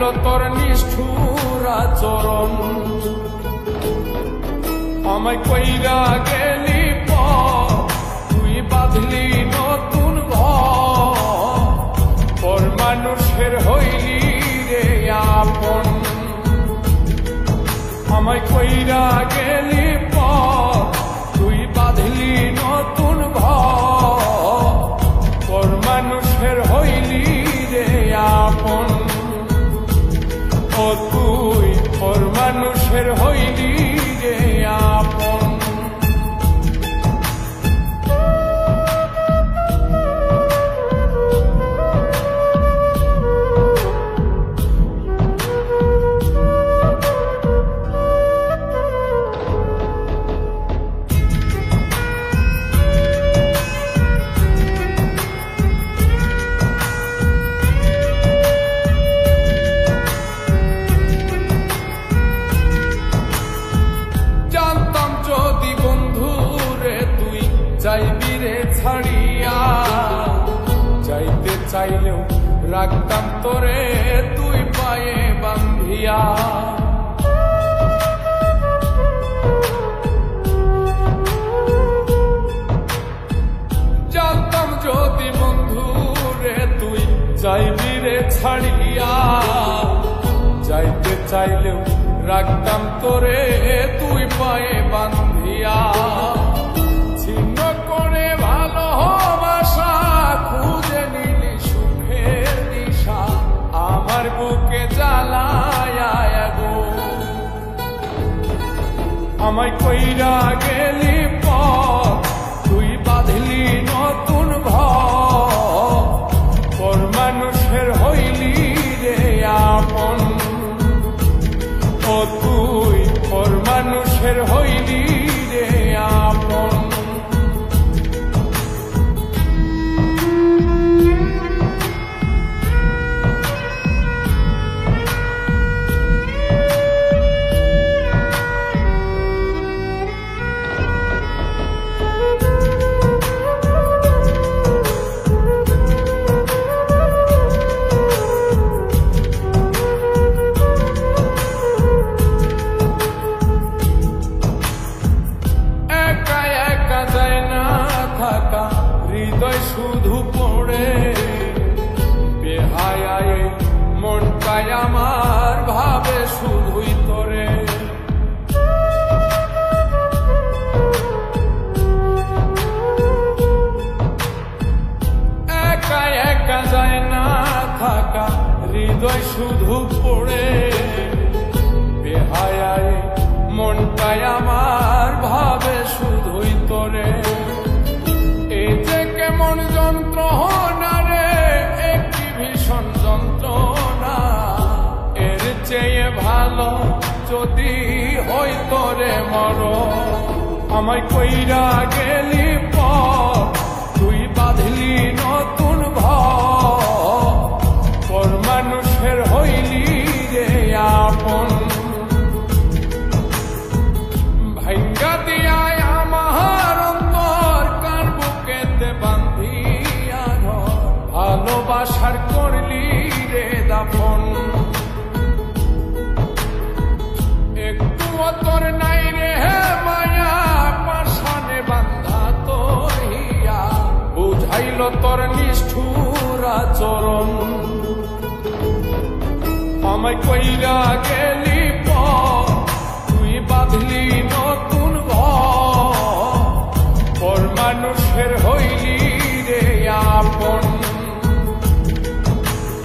বুঝাইল তোর নিষ্ঠুর আচরণ। আমায় কইরা গেলি পর তুই বাঁধলি নতুন ঘর, পর মানুষের হইলি রে আপন। আমায় কইরা গেলি পর তুই বাঁধলি নতুন ঘর, পর মানুষের হইলি রে আপন। ও তুই পর মানুষের হইলি রে আপন। যাইবি রে ছাড়িয়া, যাইতে চাইলেও রাখতাম তোরে তুই পায়ে বান্ধিয়া। জানতাম যদি বন্ধু রে তুই যাইবি রে ছাড়িয়া, যাইতে চাইলেও রাখতাম তোরে তুই পায়ে বান্ধিয়া। ছিন্ন করে ভালোবাসা খুঁজে নিলি সুখের দিশা, আমার বুকে জ্বালায় গো। আমায় কইরা গেলি পর তুই বাঁধলি নতুন ঘর, পর মানুষের হইলি রে আপন। ও তুই পর মানুষের হইলি রে আপন। হৃদয় শুধু পড়ে বেহায়ায় মনটায় আমার ভাবে শুধুই তোরে। একা একা যায় না থাকা, হৃদয় শুধু পড়ে বেহায়ায় মনটায় আমার ভাবে শুধুই তোরে। এই যে কেমন যন্ত্রণা রে, একটি ভীষণ যন্ত্রণা, এর চেয়ে ভালো যদি হইতো রে মরণ। আমায় কইরা গেলি পর তুই বাঁধলি নতুন ঘর, পর মানুষের হইলি রে আপন। ভাইঙ্গা দিয়ায় আমার অন্তর কার বুকেতে বান্ধিয়া ঘর, ভালোবাসার করলি রে দাফন। একটুও তোর নাই রে মায়া, পাশানে বান্ধা তোর হিয়া, বুঝাইল তোর নিষ্ঠুর আচরণ। আমায় কইরা গেলি পর তুই বাঁধলি নতুন ঘর, পর মানুষের হইলি রে আপন।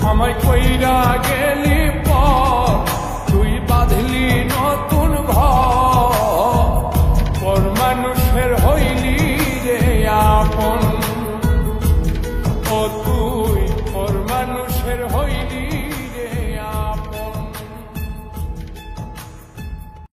আমায় কইরা গেলি